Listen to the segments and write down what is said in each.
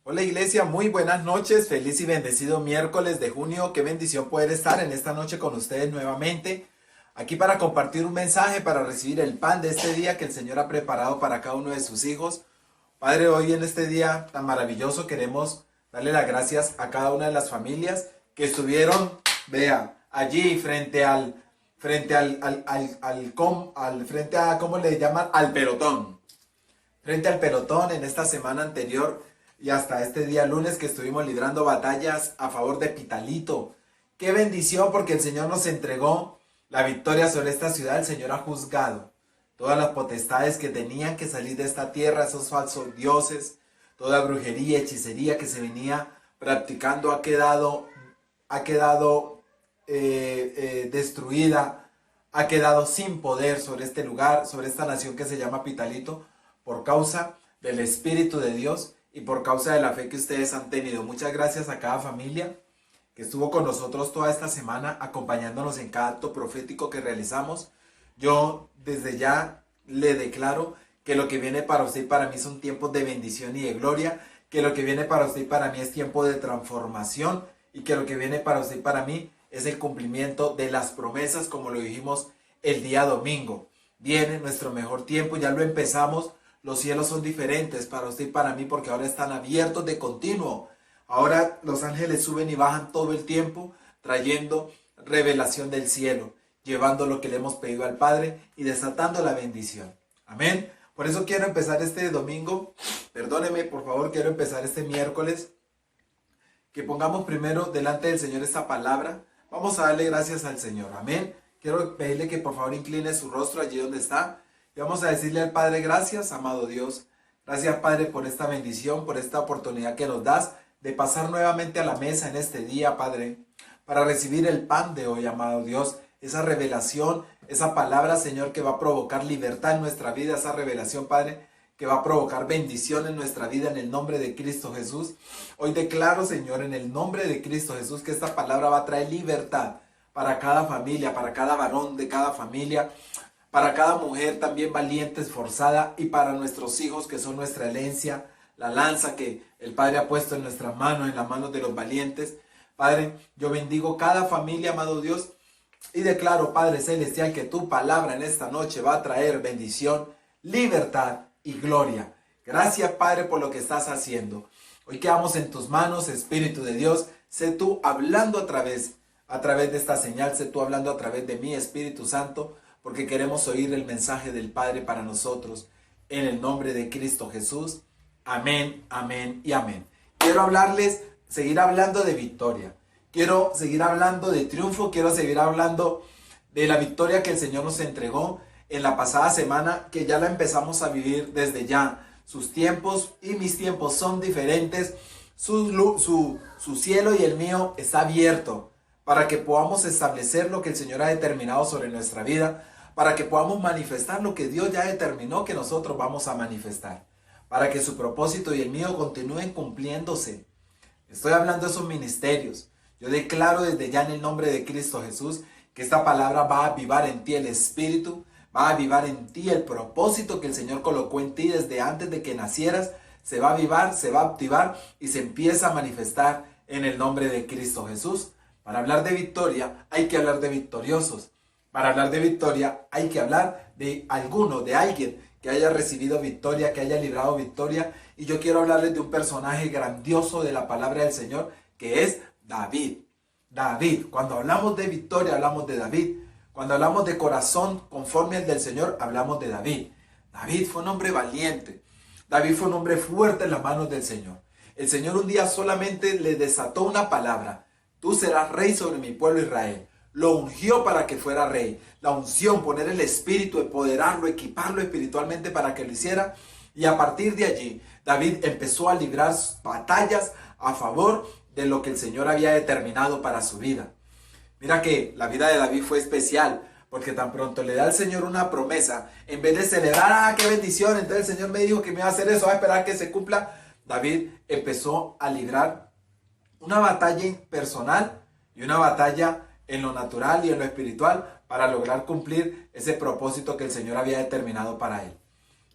Hola iglesia, muy buenas noches, feliz y bendecido miércoles de junio, qué bendición poder estar en esta noche con ustedes nuevamente, aquí para compartir un mensaje, para recibir el pan de este día que el Señor ha preparado para cada uno de sus hijos. Padre, hoy en este día tan maravilloso queremos darle las gracias a cada una de las familias que estuvieron, vea, allí ¿cómo le llaman? Frente al pelotón en esta semana anterior y hasta este día lunes que estuvimos librando batallas a favor de Pitalito. Qué bendición porque el Señor nos entregó la victoria sobre esta ciudad. El Señor ha juzgado todas las potestades que tenían que salir de esta tierra, esos falsos dioses, toda brujería, hechicería que se venía practicando ha quedado destruida, ha quedado sin poder sobre este lugar, sobre esta nación que se llama Pitalito, por causa del Espíritu de Dios y por causa de la fe que ustedes han tenido. Muchas gracias a cada familia que estuvo con nosotros toda esta semana, acompañándonos en cada acto profético que realizamos. Yo desde ya le declaro que lo que viene para usted y para mí son tiempos de bendición y de gloria, que lo que viene para usted y para mí es tiempo de transformación y que lo que viene para usted y para mí es el cumplimiento de las promesas, como lo dijimos el día domingo. Viene nuestro mejor tiempo, ya lo empezamos. Los cielos son diferentes para usted y para mí porque ahora están abiertos de continuo. Ahora los ángeles suben y bajan todo el tiempo trayendo revelación del cielo, llevando lo que le hemos pedido al Padre y desatando la bendición. Amén. Por eso quiero empezar este domingo, perdóneme por favor, quiero empezar este miércoles, que pongamos primero delante del Señor esta palabra. Vamos a darle gracias al Señor. Amén. Quiero pedirle que por favor incline su rostro allí donde está. Y vamos a decirle al Padre, gracias, amado Dios. Gracias, Padre, por esta bendición, por esta oportunidad que nos das de pasar nuevamente a la mesa en este día, Padre, para recibir el pan de hoy, amado Dios. Esa revelación, esa palabra, Señor, que va a provocar libertad en nuestra vida. Esa revelación, Padre, que va a provocar bendición en nuestra vida en el nombre de Cristo Jesús. Hoy declaro, Señor, en el nombre de Cristo Jesús, que esta palabra va a traer libertad para cada familia, para cada varón de cada familia, para cada mujer también valiente, esforzada, y para nuestros hijos que son nuestra herencia, la lanza que el Padre ha puesto en nuestras manos, en las manos de los valientes. Padre, yo bendigo cada familia, amado Dios, y declaro, Padre Celestial, que tu palabra en esta noche va a traer bendición, libertad y gloria. Gracias, Padre, por lo que estás haciendo. Hoy quedamos en tus manos, Espíritu de Dios. Sé tú hablando a través de esta señal, sé tú hablando a través de mí, Espíritu Santo, porque queremos oír el mensaje del Padre para nosotros, en el nombre de Cristo Jesús. Amén, amén y amén. Quiero seguir hablando de victoria. Quiero seguir hablando de triunfo. Quiero seguir hablando de la victoria que el Señor nos entregó en la pasada semana, que ya la empezamos a vivir desde ya. Sus tiempos y mis tiempos son diferentes. Su cielo y el mío está abierto para que podamos establecer lo que el Señor ha determinado sobre nuestra vida, para que podamos manifestar lo que Dios ya determinó que nosotros vamos a manifestar, para que su propósito y el mío continúen cumpliéndose. Estoy hablando de esos ministerios. Yo declaro desde ya en el nombre de Cristo Jesús que esta palabra va a avivar en ti el Espíritu, va a avivar en ti el propósito que el Señor colocó en ti desde antes de que nacieras. Se va a avivar, se va a activar y se empieza a manifestar en el nombre de Cristo Jesús. Para hablar de victoria hay que hablar de victoriosos. Para hablar de victoria hay que hablar de alguno, de alguien que haya recibido victoria, que haya librado victoria. Y yo quiero hablarles de un personaje grandioso de la palabra del Señor, que es David. David, cuando hablamos de victoria, hablamos de David. Cuando hablamos de corazón conforme al del Señor, hablamos de David. David fue un hombre valiente. David fue un hombre fuerte en las manos del Señor. El Señor un día solamente le desató una palabra: tú serás rey sobre mi pueblo Israel. Lo ungió para que fuera rey. La unción, poner el espíritu, empoderarlo, equiparlo espiritualmente para que lo hiciera. Y a partir de allí, David empezó a librar batallas a favor de lo que el Señor había determinado para su vida. Mira que la vida de David fue especial, porque tan pronto le da al Señor una promesa, en vez de celebrar, qué bendición, entonces el Señor me dijo que me iba a hacer eso, a esperar que se cumpla, David empezó a librar una batalla personal y una batalla en lo natural y en lo espiritual para lograr cumplir ese propósito que el Señor había determinado para él.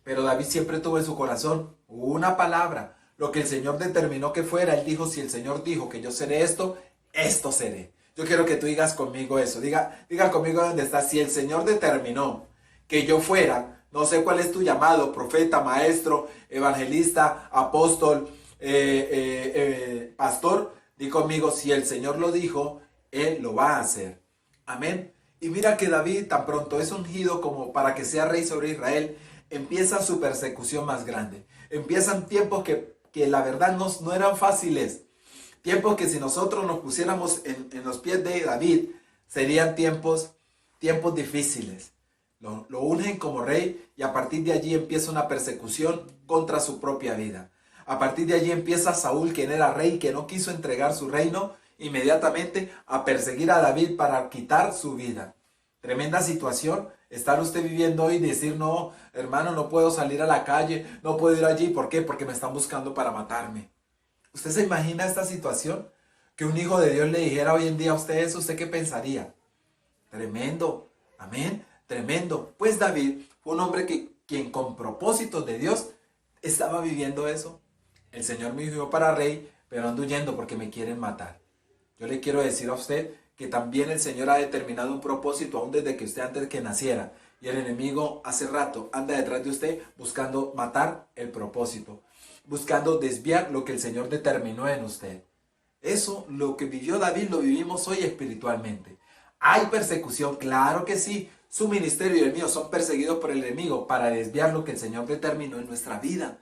Pero David siempre tuvo en su corazón una palabra. Lo que el Señor determinó que fuera, Él dijo, si el Señor dijo que yo seré esto, esto seré. Yo quiero que tú digas conmigo eso. Diga conmigo dónde está. Si el Señor determinó que yo fuera, no sé cuál es tu llamado, profeta, maestro, evangelista, apóstol, pastor, di conmigo, si el Señor lo dijo, Él lo va a hacer. Amén. Y mira que David tan pronto es ungido como para que sea rey sobre Israel, empieza su persecución más grande. Empiezan tiempos que la verdad no eran fáciles. Tiempos que si nosotros nos pusiéramos en los pies de David, serían tiempos difíciles. Lo ungen como rey y a partir de allí empieza una persecución contra su propia vida. A partir de allí empieza Saúl, quien era rey, que no quiso entregar su reino, inmediatamente a perseguir a David para quitar su vida. Tremenda situación. Estar usted viviendo hoy y decir, no, hermano, no puedo salir a la calle, no puedo ir allí. ¿Por qué? Porque me están buscando para matarme. ¿Usted se imagina esta situación? Que un hijo de Dios le dijera hoy en día a usted eso, ¿usted qué pensaría? Tremendo. Amén. Tremendo. Pues David fue un hombre quien con propósitos de Dios estaba viviendo eso. El Señor me envió para rey, pero ando huyendo porque me quieren matar. Yo le quiero decir a usted que también el Señor ha determinado un propósito aún desde que usted antes que naciera. Y el enemigo hace rato anda detrás de usted buscando matar el propósito, buscando desviar lo que el Señor determinó en usted. Eso, lo que vivió David, lo vivimos hoy espiritualmente. ¿Hay persecución? Claro que sí. Su ministerio y el mío son perseguidos por el enemigo para desviar lo que el Señor determinó en nuestra vida.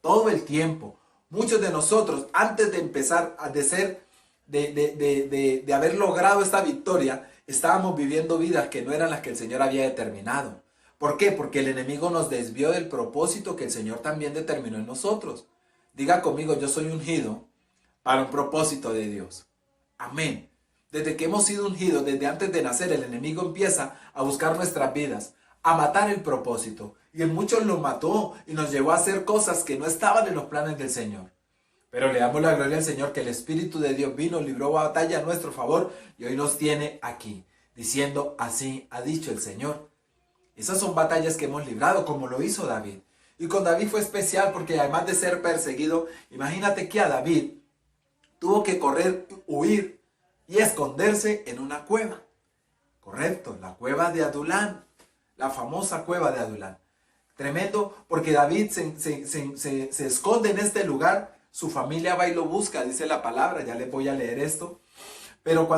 Todo el tiempo. Muchos de nosotros, antes de empezar de haber logrado esta victoria, estábamos viviendo vidas que no eran las que el Señor había determinado. ¿Por qué? Porque el enemigo nos desvió del propósito que el Señor también determinó en nosotros. Diga conmigo, yo soy ungido para un propósito de Dios. Amén. Desde que hemos sido ungidos, desde antes de nacer, el enemigo empieza a buscar nuestras vidas, a matar el propósito. Y en muchos lo mató y nos llevó a hacer cosas que no estaban en los planes del Señor. Pero le damos la gloria al Señor que el Espíritu de Dios vino, libró batalla a nuestro favor y hoy nos tiene aquí, diciendo, así ha dicho el Señor. Esas son batallas que hemos librado, como lo hizo David. Y con David fue especial porque además de ser perseguido, imagínate que a David tuvo que correr, huir y esconderse en una cueva. Correcto, la cueva de Adulán, la famosa cueva de Adulán. Tremendo, porque David se esconde en este lugar, su familia va y lo busca, dice la palabra, ya les voy a leer esto. Pero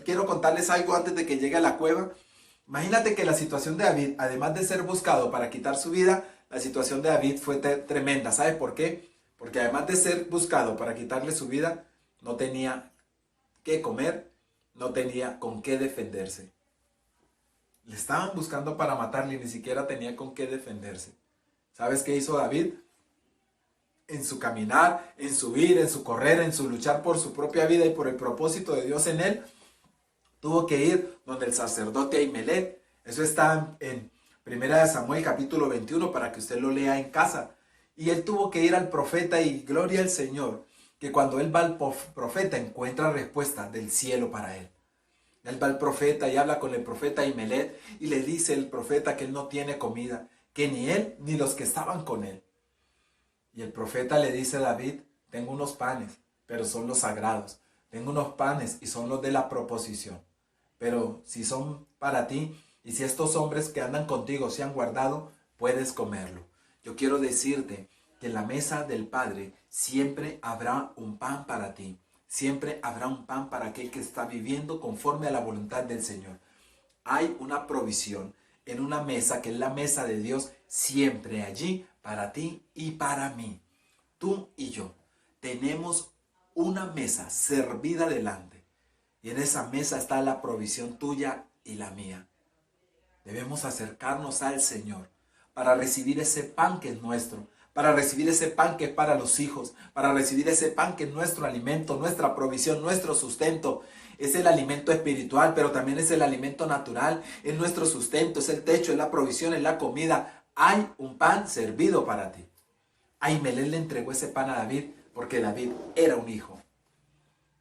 quiero contarles algo antes de que llegue a la cueva. Imagínate que la situación de David, además de ser buscado para quitar su vida, la situación de David fue tremenda. ¿Sabe por qué? Porque además de ser buscado para quitarle su vida, no tenía qué comer, no tenía con qué defenderse. Le estaban buscando para matarle y ni siquiera tenía con qué defenderse. ¿Sabes qué hizo David? En su caminar, en su ir, en su correr, en su luchar por su propia vida y por el propósito de Dios en él, tuvo que ir donde el sacerdote Ahimelech. Eso está en 1 Samuel capítulo 21 para que usted lo lea en casa. Y él tuvo que ir al profeta y gloria al Señor, que cuando él va al profeta encuentra respuesta del cielo para él. Él va al profeta y habla con el profeta Ahimelech y le dice el profeta que él no tiene comida, que ni él ni los que estaban con él. Y el profeta le dice a David, tengo unos panes, pero son los sagrados. Tengo unos panes y son los de la proposición. Pero si son para ti y si estos hombres que andan contigo se han guardado, puedes comerlo. Yo quiero decirte que en la mesa del Padre siempre habrá un pan para ti. Siempre habrá un pan para aquel que está viviendo conforme a la voluntad del Señor. Hay una provisión en una mesa que es la mesa de Dios, siempre allí para ti y para mí. Tú y yo tenemos una mesa servida delante y en esa mesa está la provisión tuya y la mía. Debemos acercarnos al Señor para recibir ese pan que es nuestro, para recibir ese pan que es para los hijos, para recibir ese pan que es nuestro alimento, nuestra provisión, nuestro sustento. Es el alimento espiritual, pero también es el alimento natural, es nuestro sustento, es el techo, es la provisión, es la comida. Hay un pan servido para ti. Ahimelech le entregó ese pan a David porque David era un hijo.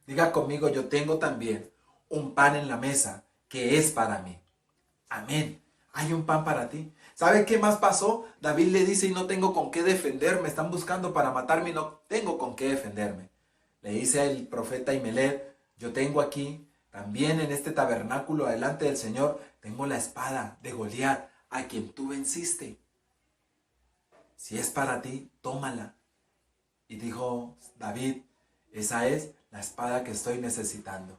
Diga conmigo, yo tengo también un pan en la mesa que es para mí. Amén. Hay un pan para ti. ¿Sabe qué más pasó? David le dice, y no tengo con qué defenderme, están buscando para matarme y no tengo con qué defenderme. Le dice el profeta Imeled, yo tengo aquí, también en este tabernáculo delante del Señor, tengo la espada de Goliat, a quien tú venciste. Si es para ti, tómala. Y dijo David, esa es la espada que estoy necesitando.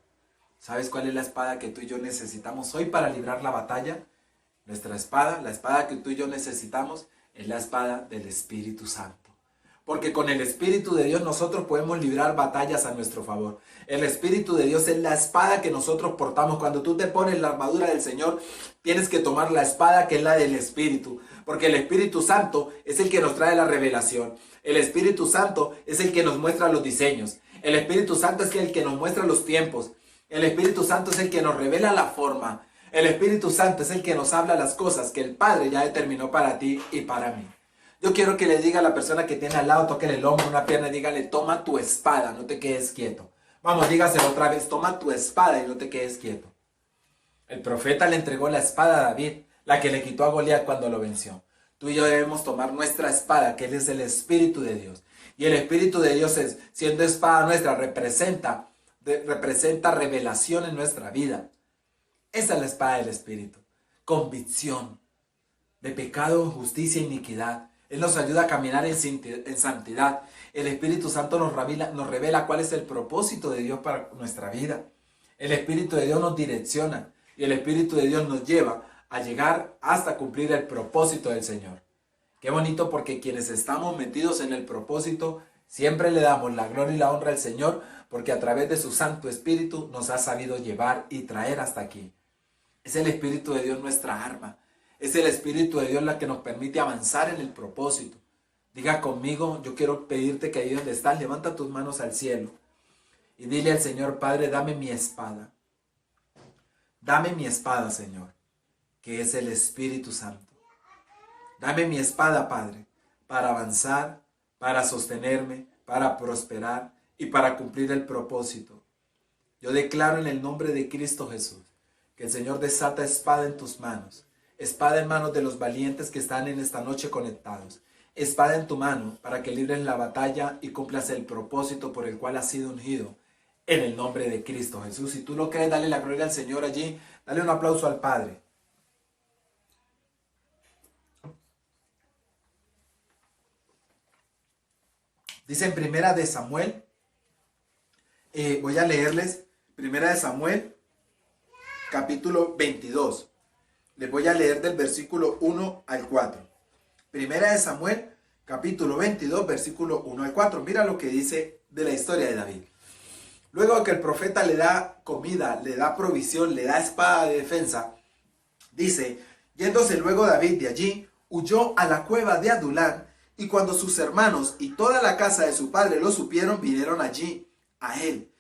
¿Sabes cuál es la espada que tú y yo necesitamos hoy para librar la batalla? Nuestra espada, la espada que tú y yo necesitamos, es la espada del Espíritu Santo. Porque con el Espíritu de Dios nosotros podemos librar batallas a nuestro favor. El Espíritu de Dios es la espada que nosotros portamos. Cuando tú te pones la armadura del Señor, tienes que tomar la espada que es la del Espíritu. Porque el Espíritu Santo es el que nos trae la revelación. El Espíritu Santo es el que nos muestra los diseños. El Espíritu Santo es el que nos muestra los tiempos. El Espíritu Santo es el que nos revela la forma. El Espíritu Santo es el que nos habla las cosas que el Padre ya determinó para ti y para mí. Yo quiero que le diga a la persona que tiene al lado, tóquele el hombro, una pierna y dígale, toma tu espada, no te quedes quieto. Vamos, dígaselo otra vez, toma tu espada y no te quedes quieto. El profeta le entregó la espada a David, la que le quitó a Goliat cuando lo venció. Tú y yo debemos tomar nuestra espada, que él es el Espíritu de Dios. Y el Espíritu de Dios, siendo espada nuestra, representa revelación en nuestra vida. Esa es la espada del Espíritu. Convicción de pecado, justicia e iniquidad. Él nos ayuda a caminar en santidad. El Espíritu Santo nos revela cuál es el propósito de Dios para nuestra vida. El Espíritu de Dios nos direcciona y el Espíritu de Dios nos lleva a llegar hasta cumplir el propósito del Señor. Qué bonito, porque quienes estamos metidos en el propósito siempre le damos la gloria y la honra al Señor, porque a través de su Santo Espíritu nos ha sabido llevar y traer hasta aquí. Es el Espíritu de Dios nuestra arma. Es el Espíritu de Dios la que nos permite avanzar en el propósito. Diga conmigo, yo quiero pedirte que ahí donde estás, levanta tus manos al cielo y dile al Señor, Padre, dame mi espada. Dame mi espada, Señor, que es el Espíritu Santo. Dame mi espada, Padre, para avanzar, para sostenerme, para prosperar y para cumplir el propósito. Yo declaro en el nombre de Cristo Jesús que el Señor desata espada en tus manos. Espada en manos de los valientes que están en esta noche conectados. Espada en tu mano para que libres la batalla y cumplas el propósito por el cual has sido ungido. En el nombre de Cristo Jesús. Si tú lo crees, dale la gloria al Señor allí. Dale un aplauso al Padre. Dice en Primera de Samuel. Voy a leerles. Primera de Samuel, capítulo 22. Les voy a leer del versículo 1 al 4. Primera de Samuel, capítulo 22, versículo 1 al 4. Mira lo que dice de la historia de David. Luego que el profeta le da comida, le da provisión, le da espada de defensa, dice, yéndose luego David de allí, huyó a la cueva de Adulán, y cuando sus hermanos y toda la casa de su padre lo supieron, vinieron allí a él,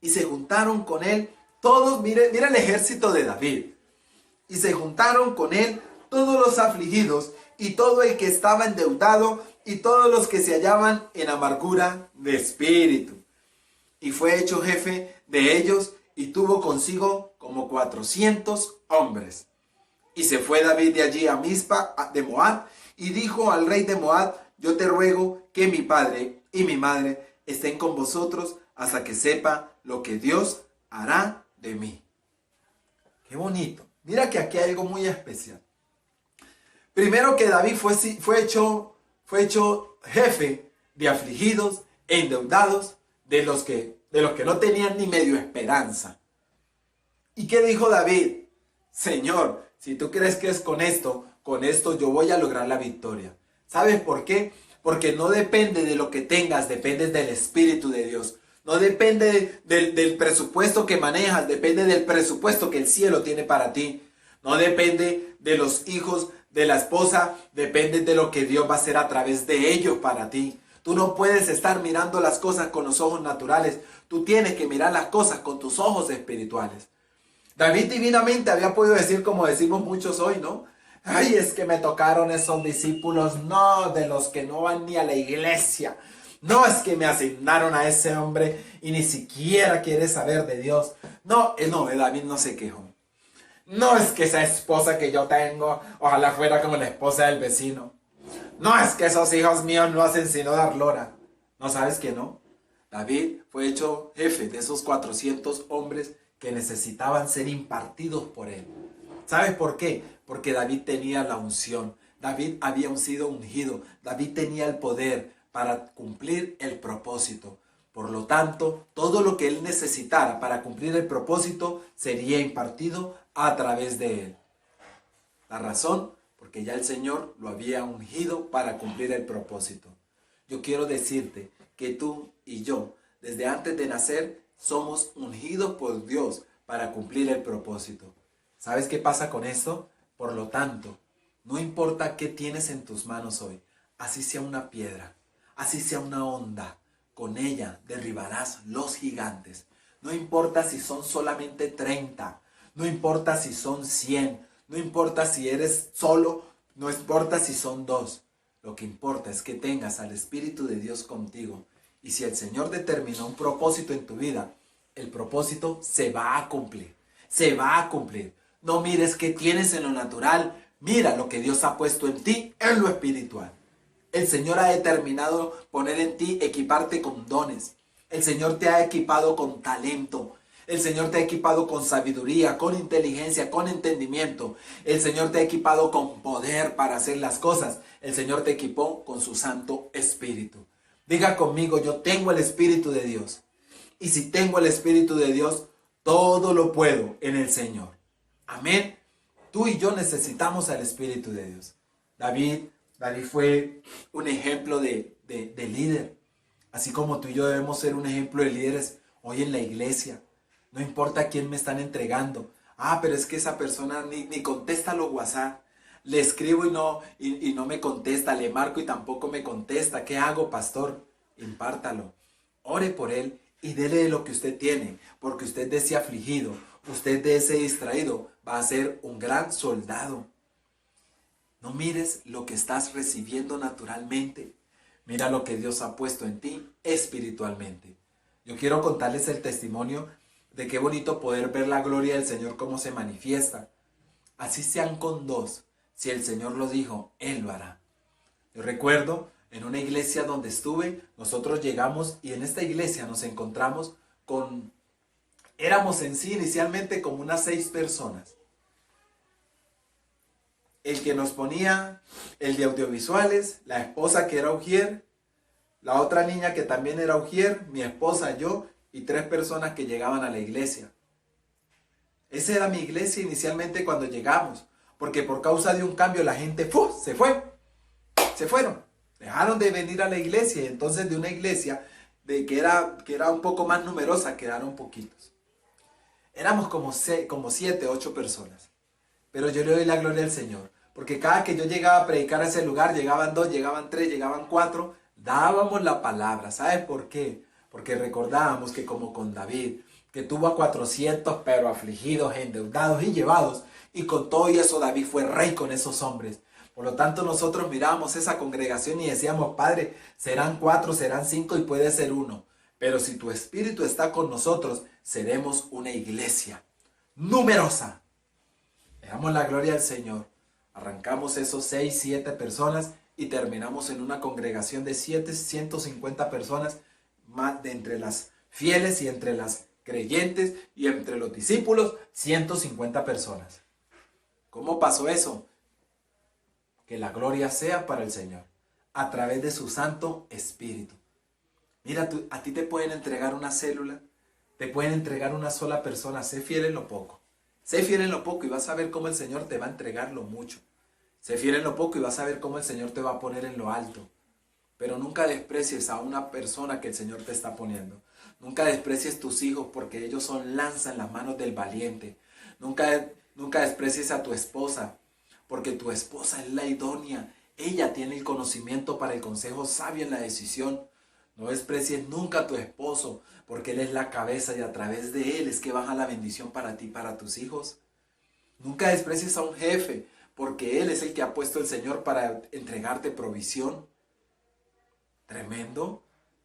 y se juntaron con él todos, mira el ejército de David, y se juntaron con él todos los afligidos, y todo el que estaba endeudado, y todos los que se hallaban en amargura de espíritu. Y fue hecho jefe de ellos, y tuvo consigo como 400 hombres. Y se fue David de allí a Mizpa de Moab, y dijo al rey de Moab, yo te ruego que mi padre y mi madre estén con vosotros hasta que sepa lo que Dios hará de mí. Qué bonito. Mira que aquí hay algo muy especial. Primero, que David fue hecho jefe de afligidos e endeudados, de los que no tenían ni medio esperanza. ¿Y qué dijo David? Señor, si tú crees que es con esto yo voy a lograr la victoria. ¿Sabes por qué? Porque no depende de lo que tengas, depende del Espíritu de Dios. No depende del presupuesto que manejas, depende del presupuesto que el cielo tiene para ti. No depende de los hijos, de la esposa, depende de lo que Dios va a hacer a través de ellos para ti. Tú no puedes estar mirando las cosas con los ojos naturales. Tú tienes que mirar las cosas con tus ojos espirituales. David divinamente había podido decir, como decimos muchos hoy, ¿no? Ay, es que me tocaron esos discípulos, no, de los que no van ni a la iglesia. No, es que me asignaron a ese hombre y ni siquiera quiere saber de Dios. No, David no se quejó. No es que esa esposa que yo tengo, ojalá fuera como la esposa del vecino. No es que esos hijos míos no hacen sino dar lora. ¿No sabes que no? David fue hecho jefe de esos 400 hombres que necesitaban ser impartidos por él. ¿Sabes por qué? Porque David tenía la unción. David había sido ungido. David tenía el poder para cumplir el propósito. Por lo tanto, todo lo que él necesitara para cumplir el propósito sería impartido a través de él. La razón, porque ya el Señor lo había ungido para cumplir el propósito. Yo quiero decirte que tú y yo, desde antes de nacer, somos ungidos por Dios para cumplir el propósito. ¿Sabes qué pasa con esto? Por lo tanto, no importa qué tienes en tus manos hoy, así sea una piedra, así sea una onda, con ella derribarás los gigantes. No importa si son solamente 30, no importa si son 100, no importa si eres solo, no importa si son dos. Lo que importa es que tengas al Espíritu de Dios contigo. Y si el Señor determinó un propósito en tu vida, el propósito se va a cumplir. Se va a cumplir. No mires qué tienes en lo natural, mira lo que Dios ha puesto en ti en lo espiritual. El Señor ha determinado poner en ti, equiparte con dones. El Señor te ha equipado con talento. El Señor te ha equipado con sabiduría, con inteligencia, con entendimiento. El Señor te ha equipado con poder para hacer las cosas. El Señor te equipó con su Santo Espíritu. Diga conmigo, yo tengo el Espíritu de Dios. Y si tengo el Espíritu de Dios, todo lo puedo en el Señor. Amén. Tú y yo necesitamos al Espíritu de Dios. David fue un ejemplo de líder. Así como tú y yo debemos ser un ejemplo de líderes hoy en la iglesia. No importa a quién me están entregando. Pero es que esa persona ni contesta los WhatsApp. Le escribo y no me contesta. Le marco y tampoco me contesta. ¿Qué hago, pastor? Impártalo. Ore por él y dele lo que usted tiene. Porque usted de ese afligido, usted de ese distraído, va a ser un gran soldado. No mires lo que estás recibiendo naturalmente. Mira lo que Dios ha puesto en ti espiritualmente. Yo quiero contarles el testimonio de qué bonito poder ver la gloria del Señor cómo se manifiesta. Así sean con dos. Si el Señor lo dijo, Él lo hará. Yo recuerdo en una iglesia donde estuve, nosotros llegamos y en esta iglesia nos encontramos éramos en sí inicialmente como unas 6 personas. El que nos ponía, el de audiovisuales, la esposa que era ujier, la otra niña que también era ujier, mi esposa, yo y 3 personas que llegaban a la iglesia. Esa era mi iglesia inicialmente cuando llegamos, porque por causa de un cambio la gente se fueron, dejaron de venir a la iglesia y entonces de una iglesia que era un poco más numerosa quedaron poquitos. Éramos como 7, 8 personas. Pero yo le doy la gloria al Señor, porque cada que yo llegaba a predicar a ese lugar, llegaban 2, llegaban 3, llegaban 4, dábamos la palabra. ¿Sabes por qué? Porque recordábamos que como con David, que tuvo a 400 pero afligidos, endeudados y llevados, y con todo y eso David fue rey con esos hombres. Por lo tanto nosotros mirábamos esa congregación y decíamos, Padre, serán 4, serán 5 y puede ser 1. Pero si tu Espíritu está con nosotros, seremos una iglesia numerosa. Le damos la gloria al Señor. Arrancamos esos 6, 7 personas y terminamos en una congregación de 150 personas, más de entre las fieles y entre las creyentes y entre los discípulos, 150 personas. ¿Cómo pasó eso? Que la gloria sea para el Señor, a través de su Santo Espíritu. Mira, a ti te pueden entregar una célula, te pueden entregar una sola persona, sé fiel en lo poco. Sé fiel en lo poco y vas a ver cómo el Señor te va a entregar lo mucho. Sé fiel en lo poco y vas a ver cómo el Señor te va a poner en lo alto. Pero nunca desprecies a una persona que el Señor te está poniendo. Nunca desprecies tus hijos porque ellos son lanza en las manos del valiente. Nunca desprecies a tu esposa porque tu esposa es la idónea. Ella tiene el conocimiento para el consejo sabio en la decisión. No desprecies nunca a tu esposo, porque él es la cabeza y a través de él es que baja la bendición para ti y para tus hijos. Nunca desprecies a un jefe, porque él es el que ha puesto el Señor para entregarte provisión. Tremendo.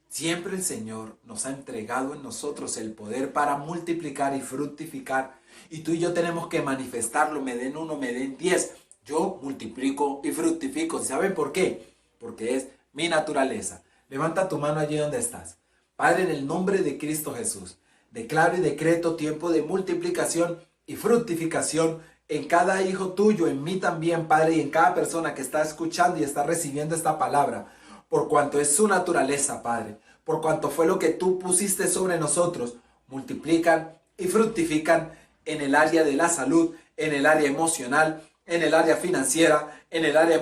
Siempre el Señor nos ha entregado en nosotros el poder para multiplicar y fructificar. Y tú y yo tenemos que manifestarlo. Me den 1, me den 10. Yo multiplico y fructifico. ¿Saben por qué? Porque es mi naturaleza. Levanta tu mano allí donde estás. Padre, en el nombre de Cristo Jesús, declaro y decreto tiempo de multiplicación y fructificación en cada hijo tuyo, en mí también, Padre, y en cada persona que está escuchando y está recibiendo esta palabra, por cuanto es su naturaleza, Padre, por cuanto fue lo que tú pusiste sobre nosotros, multiplican y fructifican en el área de la salud, en el área emocional, en el área financiera, en el área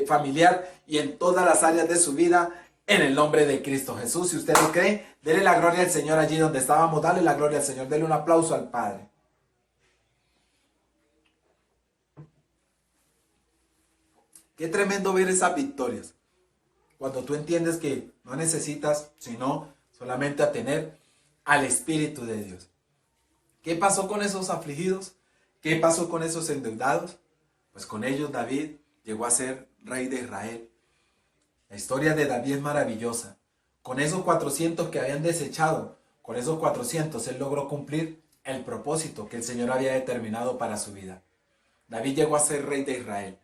familiar y en todas las áreas de su vida, en el nombre de Cristo Jesús. Si usted lo cree, dele la gloria al Señor allí donde estábamos, dale la gloria al Señor, dele un aplauso al Padre. Qué tremendo ver esas victorias. Cuando tú entiendes que no necesitas sino solamente tener al Espíritu de Dios. ¿Qué pasó con esos afligidos? ¿Qué pasó con esos endeudados? Pues con ellos David llegó a ser rey de Israel. La historia de David es maravillosa. Con esos 400 que habían desechado, con esos 400 él logró cumplir el propósito que el Señor había determinado para su vida. David llegó a ser rey de Israel.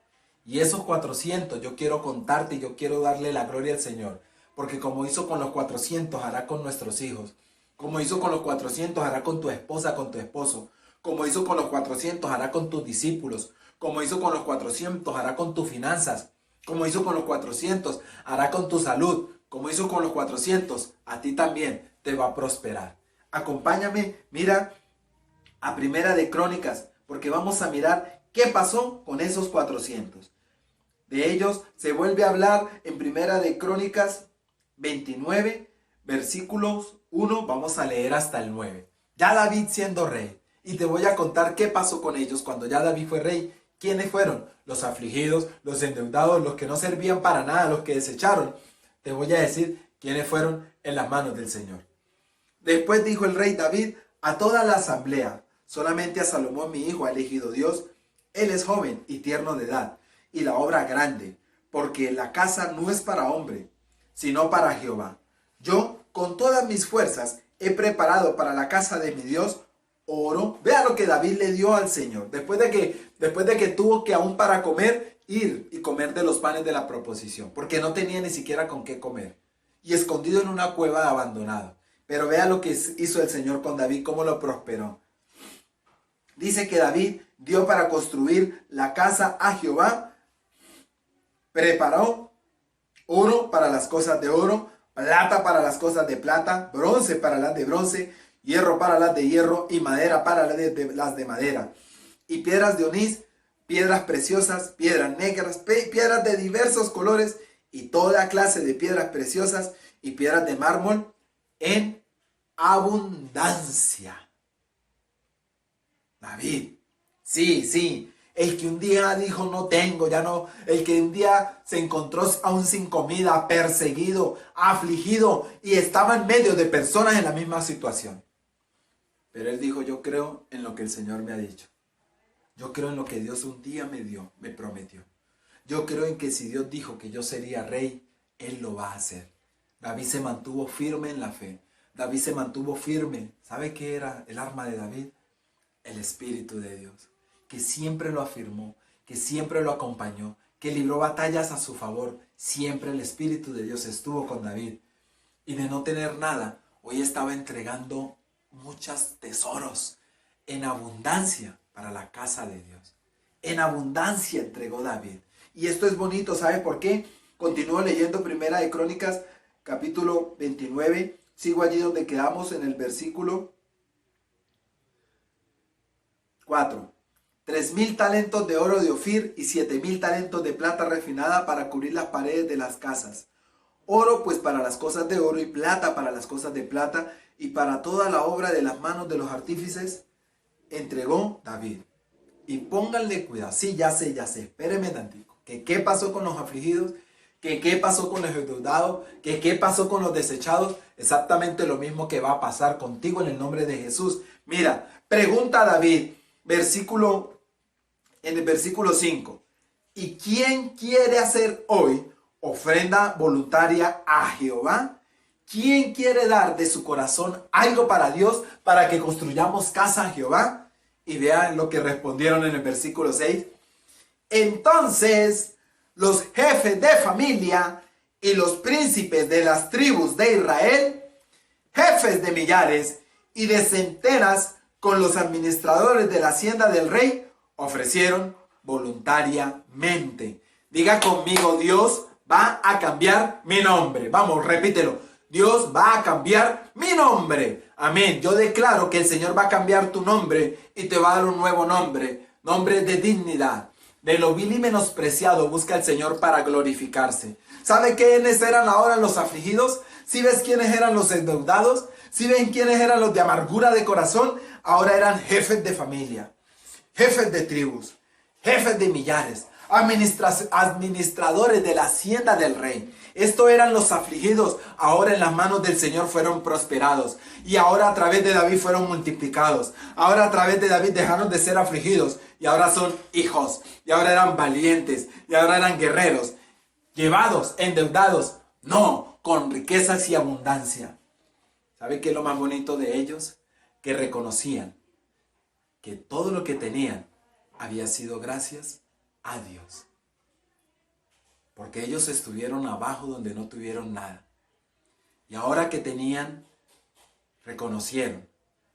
Y esos 400 yo quiero contarte y yo quiero darle la gloria al Señor. Porque como hizo con los 400 hará con nuestros hijos. Como hizo con los 400 hará con tu esposa, con tu esposo. Como hizo con los 400 hará con tus discípulos. Como hizo con los 400 hará con tus finanzas. Como hizo con los 400 hará con tu salud. Como hizo con los 400 a ti también te va a prosperar. Acompáñame, mira a Primera de Crónicas, porque vamos a mirar qué pasó con esos 400. De ellos se vuelve a hablar en Primera de Crónicas 29, versículos 1, vamos a leer hasta el 9. Ya David siendo rey, y te voy a contar qué pasó con ellos cuando ya David fue rey. ¿Quiénes fueron? Los afligidos, los endeudados, los que no servían para nada, los que desecharon. Te voy a decir quiénes fueron en las manos del Señor. Después dijo el rey David a toda la asamblea: solamente a Salomón mi hijo ha elegido Dios. Él es joven y tierno de edad, y la obra grande, porque la casa no es para hombre, sino para Jehová. Yo, con todas mis fuerzas, he preparado para la casa de mi Dios oro. Vea lo que David le dio al Señor, después de que tuvo que aún para comer, ir y comer de los panes de la proposición, porque no tenía ni siquiera con qué comer, y escondido en una cueva abandonado. Pero vea lo que hizo el Señor con David, cómo lo prosperó. Dice que David dio para construir la casa a Jehová, preparó oro para las cosas de oro, plata para las cosas de plata, bronce para las de bronce, hierro para las de hierro y madera para las de madera. Y piedras de onís, piedras preciosas, piedras negras, piedras de diversos colores y toda clase de piedras preciosas y piedras de mármol en abundancia. David, sí, el que un día dijo no tengo, ya no, el que un día se encontró aún sin comida, perseguido, afligido y estaba en medio de personas en la misma situación. Pero él dijo: yo creo en lo que el Señor me ha dicho. Yo creo en lo que Dios un día me prometió. Yo creo en que si Dios dijo que yo sería rey, Él lo va a hacer. David se mantuvo firme en la fe. David se mantuvo firme. ¿Sabe qué era el arma de David? El Espíritu de Dios, que siempre lo afirmó, que siempre lo acompañó, que libró batallas a su favor. Siempre el Espíritu de Dios estuvo con David. Y de no tener nada, hoy estaba entregando muchos tesoros en abundancia para la casa de Dios. En abundancia entregó David. Y esto es bonito, ¿sabe por qué? Continúo leyendo Primera de Crónicas, capítulo 29. Sigo allí donde quedamos en el versículo 4. 3,000 talentos de oro de Ofir y 7,000 talentos de plata refinada para cubrir las paredes de las casas. Oro pues para las cosas de oro y plata para las cosas de plata y para toda la obra de las manos de los artífices entregó David. Y pónganle cuidado. Sí, ya sé. Espéreme tantito. ¿Qué pasó con los afligidos? ¿Qué pasó con los endeudados? ¿Qué pasó con los desechados? Exactamente lo mismo que va a pasar contigo en el nombre de Jesús. Mira, pregunta David, en el versículo 5. ¿Y quién quiere hacer hoy ofrenda voluntaria a Jehová? ¿Quién quiere dar de su corazón algo para Dios para que construyamos casa a Jehová? Y vean lo que respondieron en el versículo 6. Entonces los jefes de familia y los príncipes de las tribus de Israel, jefes de millares y de centenas, con los administradores de la hacienda del rey, ofrecieron voluntariamente. Diga conmigo, Dios va a cambiar mi nombre. Vamos, repítelo. Dios va a cambiar mi nombre. Amén. Yo declaro que el Señor va a cambiar tu nombre y te va a dar un nuevo nombre. Nombre de dignidad. De lo vil y menospreciado busca el Señor para glorificarse. ¿Sabe quiénes eran ahora los afligidos? ¿Sí ves quiénes eran los endeudados? ¿Sí ven quiénes eran los de amargura de corazón? Ahora eran jefes de familia, jefes de tribus, jefes de millares, administradores de la hacienda del rey. Estos eran los afligidos, ahora en las manos del Señor fueron prosperados. Y ahora a través de David fueron multiplicados. Ahora a través de David dejaron de ser afligidos y ahora son hijos. Y ahora eran valientes y ahora eran guerreros. Llevados, endeudados, no, con riquezas y abundancia. ¿Sabe qué es lo más bonito de ellos? Que reconocían que todo lo que tenían había sido gracias a Dios. Porque ellos estuvieron abajo donde no tuvieron nada. Y ahora que tenían, reconocieron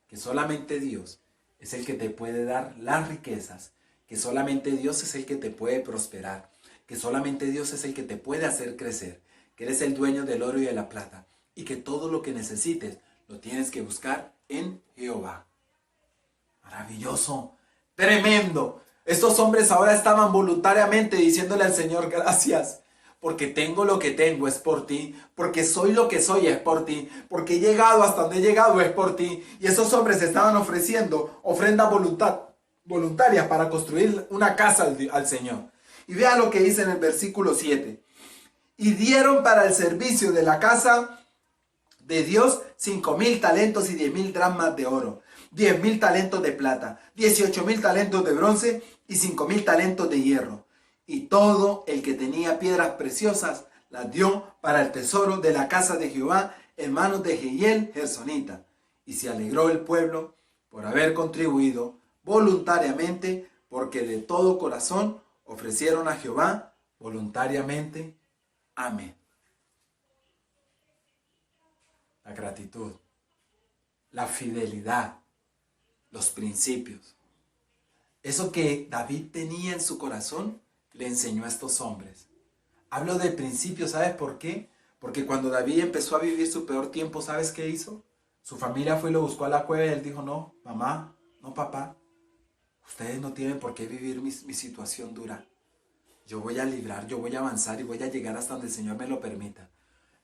que solamente Dios es el que te puede dar las riquezas, que solamente Dios es el que te puede prosperar, que solamente Dios es el que te puede hacer crecer, que eres el dueño del oro y de la plata, y que todo lo que necesites lo tienes que buscar en Jehová. Maravilloso, tremendo. Estos hombres ahora estaban voluntariamente diciéndole al Señor, gracias, porque tengo lo que tengo es por ti, porque soy lo que soy es por ti, porque he llegado hasta donde he llegado es por ti. Y esos hombres estaban ofreciendo ofrendas voluntarias para construir una casa al Señor. Y vea lo que dice en el versículo 7. Y dieron para el servicio de la casa de Dios 5,000 talentos y 10,000 dracmas de oro, 10,000 talentos de plata, 18,000 talentos de bronce y 5,000 talentos de hierro. Y todo el que tenía piedras preciosas las dio para el tesoro de la casa de Jehová en manos de Jehiel Gersonita. Y se alegró el pueblo por haber contribuido voluntariamente, porque de todo corazón ofrecieron a Jehová voluntariamente. Amén. La gratitud, la fidelidad, los principios. Eso que David tenía en su corazón, le enseñó a estos hombres. Hablo de principios, ¿sabes por qué? Porque cuando David empezó a vivir su peor tiempo, ¿sabes qué hizo? Su familia fue y lo buscó a la cueva y él dijo, no, mamá, no, papá, ustedes no tienen por qué vivir mi situación dura. Yo voy a librar, yo voy a avanzar y voy a llegar hasta donde el Señor me lo permita.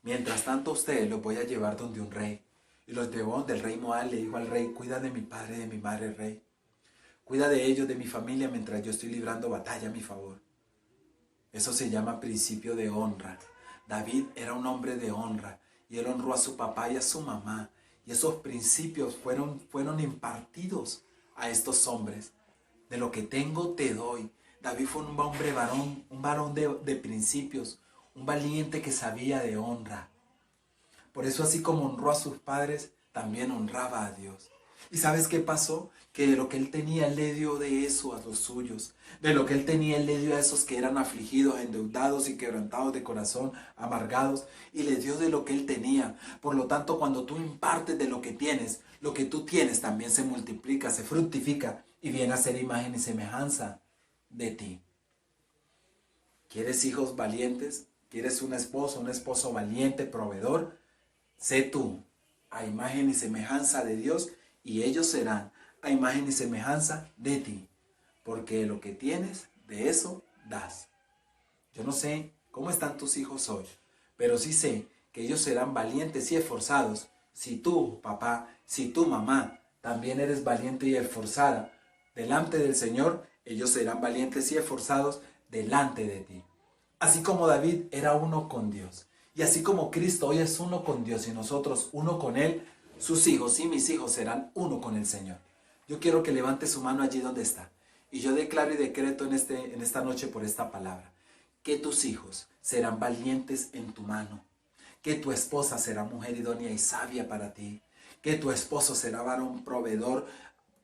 Mientras tanto, ustedes los voy a llevar donde un rey. Y los llevó donde el rey Moab. Le dijo al rey, cuida de mi padre y de mi madre, rey. Cuida de ellos, de mi familia, mientras yo estoy librando batalla a mi favor. Eso se llama principio de honra. David era un hombre de honra. Y él honró a su papá y a su mamá. Y esos principios fueron impartidos a estos hombres. De lo que tengo te doy. David fue un hombre varón, un varón de principios, un valiente que sabía de honra. Por eso, así como honró a sus padres, también honraba a Dios. ¿Y sabes qué pasó? Que de lo que él tenía, él le dio de eso a los suyos. De lo que él tenía, él le dio a esos que eran afligidos, endeudados y quebrantados de corazón, amargados. Y le dio de lo que él tenía. Por lo tanto, cuando tú impartes de lo que tienes, lo que tú tienes también se multiplica, se fructifica y viene a ser imagen y semejanza de ti. ¿Quieres hijos valientes? ¿Quieres un esposo valiente, proveedor? Sé tú a imagen y semejanza de Dios y ellos serán a imagen y semejanza de ti. Porque lo que tienes, de eso das. Yo no sé cómo están tus hijos hoy, pero sí sé que ellos serán valientes y esforzados. Si tú, papá, si tú, mamá, también eres valiente y esforzada delante del Señor, ellos serán valientes y esforzados delante de ti. Así como David era uno con Dios. Y así como Cristo hoy es uno con Dios y nosotros uno con Él, sus hijos y mis hijos serán uno con el Señor. Yo quiero que levante su mano allí donde está. Y yo declaro y decreto en esta noche por esta palabra, que tus hijos serán valientes en tu mano. que tu esposa será mujer idónea y sabia para ti, que tu esposo será varón proveedor,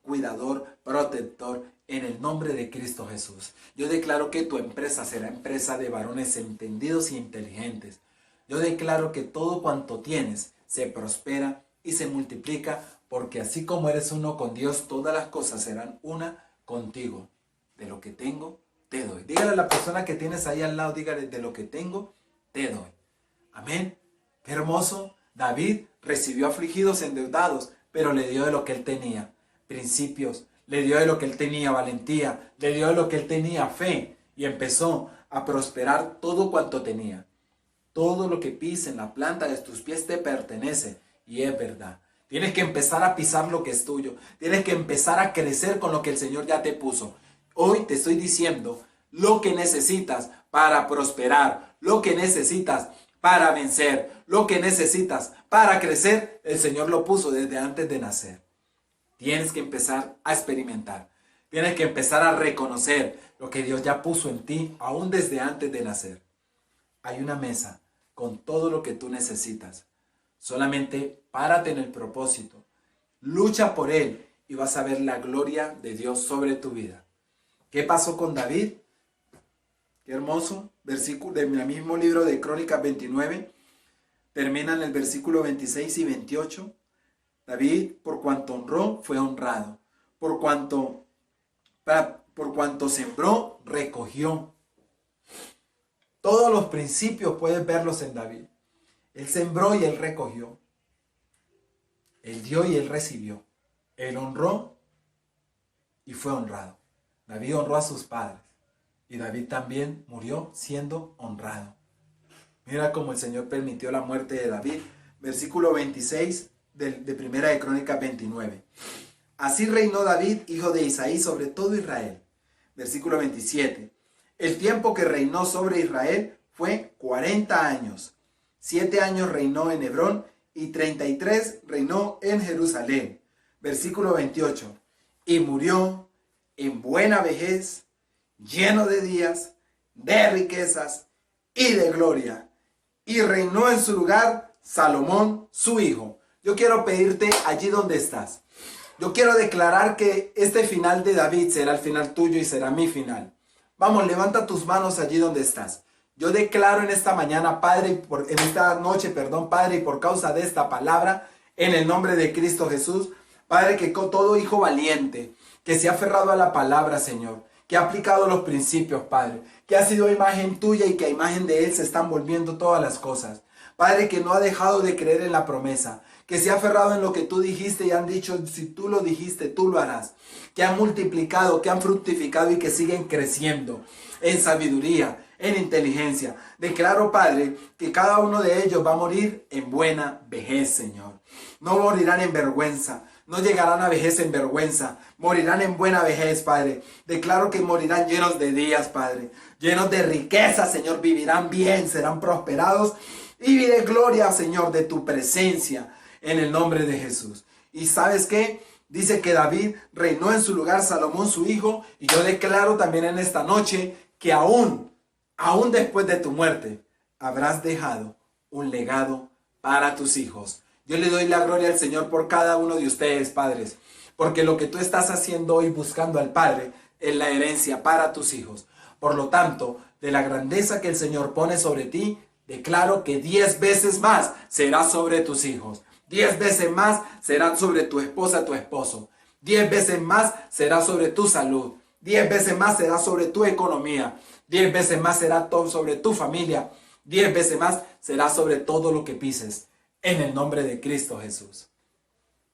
cuidador, protector, en el nombre de Cristo Jesús. Yo declaro que tu empresa será empresa de varones entendidos y inteligentes. Yo declaro que todo cuanto tienes se prospera y se multiplica, porque así como eres uno con Dios, todas las cosas serán una contigo. De lo que tengo, te doy. Dígale a la persona que tienes ahí al lado, dígale, de lo que tengo, te doy. Amén. Qué hermoso. David recibió afligidos, endeudados, pero le dio de lo que él tenía. Principios, le dio de lo que él tenía valentía, le dio de lo que él tenía fe y empezó a prosperar todo cuanto tenía. Todo lo que pise en la planta de tus pies te pertenece y es verdad. Tienes que empezar a pisar lo que es tuyo. Tienes que empezar a crecer con lo que el Señor ya te puso. Hoy te estoy diciendo lo que necesitas para prosperar, lo que necesitas para vencer, lo que necesitas para crecer. El Señor lo puso desde antes de nacer. Tienes que empezar a experimentar. Tienes que empezar a reconocer lo que Dios ya puso en ti, aún desde antes de nacer. Hay una mesa con todo lo que tú necesitas. Solamente párate en el propósito. Lucha por él y vas a ver la gloria de Dios sobre tu vida. ¿Qué pasó con David? Qué hermoso. Versículo del mismo libro de Crónicas 29. Termina en el versículo 26 y 28. David, por cuanto honró, fue honrado. Por cuanto sembró, recogió. Todos los principios puedes verlos en David. Él sembró y él recogió. Él dio y él recibió. Él honró y fue honrado. David honró a sus padres. Y David también murió siendo honrado. Mira cómo el Señor permitió la muerte de David. Versículo 26 de Primera de Crónicas 29. Así reinó David, hijo de Isaí, sobre todo Israel. Versículo 27. El tiempo que reinó sobre Israel fue 40 años. 7 años reinó en Hebrón y 33 reinó en Jerusalén. Versículo 28. Y murió en buena vejez, lleno de días, de riquezas y de gloria. Y reinó en su lugar Salomón, su hijo. Yo quiero pedirte allí donde estás. Yo quiero declarar que este final de David será el final tuyo y será mi final. Vamos, levanta tus manos allí donde estás. Yo declaro en esta mañana, Padre, en esta noche, Padre, y por causa de esta palabra, en el nombre de Cristo Jesús, Padre, que con todo hijo valiente, que se ha aferrado a la palabra, Señor, que ha aplicado los principios, Padre, que ha sido imagen tuya y que a imagen de Él se están volviendo todas las cosas. Padre, que no ha dejado de creer en la promesa, que se ha aferrado en lo que tú dijiste y han dicho, si tú lo dijiste, tú lo harás. Que han multiplicado, que han fructificado y que siguen creciendo en sabiduría, en inteligencia. Declaro, Padre, que cada uno de ellos va a morir en buena vejez, Señor. No morirán en vergüenza. No llegarán a vejez en vergüenza. Morirán en buena vejez, Padre. Declaro que morirán llenos de días, Padre. Llenos de riqueza, Señor. Vivirán bien, serán prosperados. Y de gloria, Señor, de tu presencia. En el nombre de Jesús. ¿Y sabes qué? Dice que David reinó en su lugar, Salomón su hijo. Y yo declaro también en esta noche que aún después de tu muerte, habrás dejado un legado para tus hijos. Yo le doy la gloria al Señor por cada uno de ustedes, padres. Porque lo que tú estás haciendo hoy buscando al Padre es la herencia para tus hijos. Por lo tanto, de la grandeza que el Señor pone sobre ti, declaro que 10 veces más será sobre tus hijos. 10 veces más serán sobre tu esposa, tu esposo. 10 veces más será sobre tu salud. 10 veces más será sobre tu economía. 10 veces más será todo sobre tu familia. 10 veces más será sobre todo lo que pises. En el nombre de Cristo Jesús.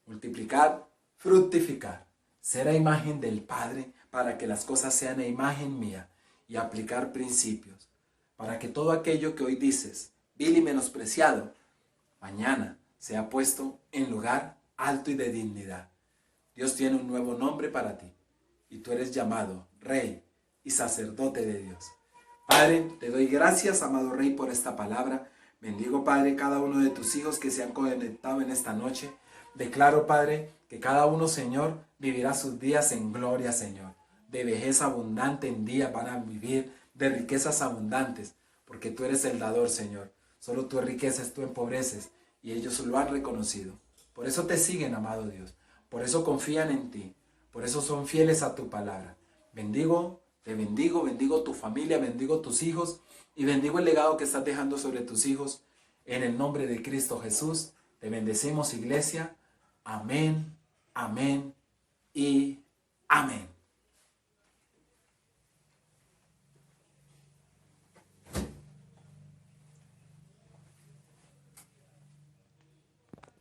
Multiplicar, fructificar. Ser a imagen del Padre para que las cosas sean a imagen mía. Y aplicar principios. Para que todo aquello que hoy dices, vil y menospreciado, mañana sea puesto en lugar alto y de dignidad. Dios tiene un nuevo nombre para ti. Y tú eres llamado Rey y sacerdote de Dios. Padre, te doy gracias, amado Rey, por esta palabra. Bendigo, Padre, cada uno de tus hijos que se han conectado en esta noche. Declaro, Padre, que cada uno, Señor, vivirá sus días en gloria, Señor. De vejez abundante en días van a vivir, de riquezas abundantes, porque tú eres el dador, Señor. Solo tú enriqueces, tú empobreces, y ellos lo han reconocido. Por eso te siguen, amado Dios. Por eso confían en ti. Por eso son fieles a tu palabra. Bendigo, te bendigo, bendigo tu familia, bendigo tus hijos y bendigo el legado que estás dejando sobre tus hijos. En el nombre de Cristo Jesús, te bendecimos, iglesia. Amén, amén y amén.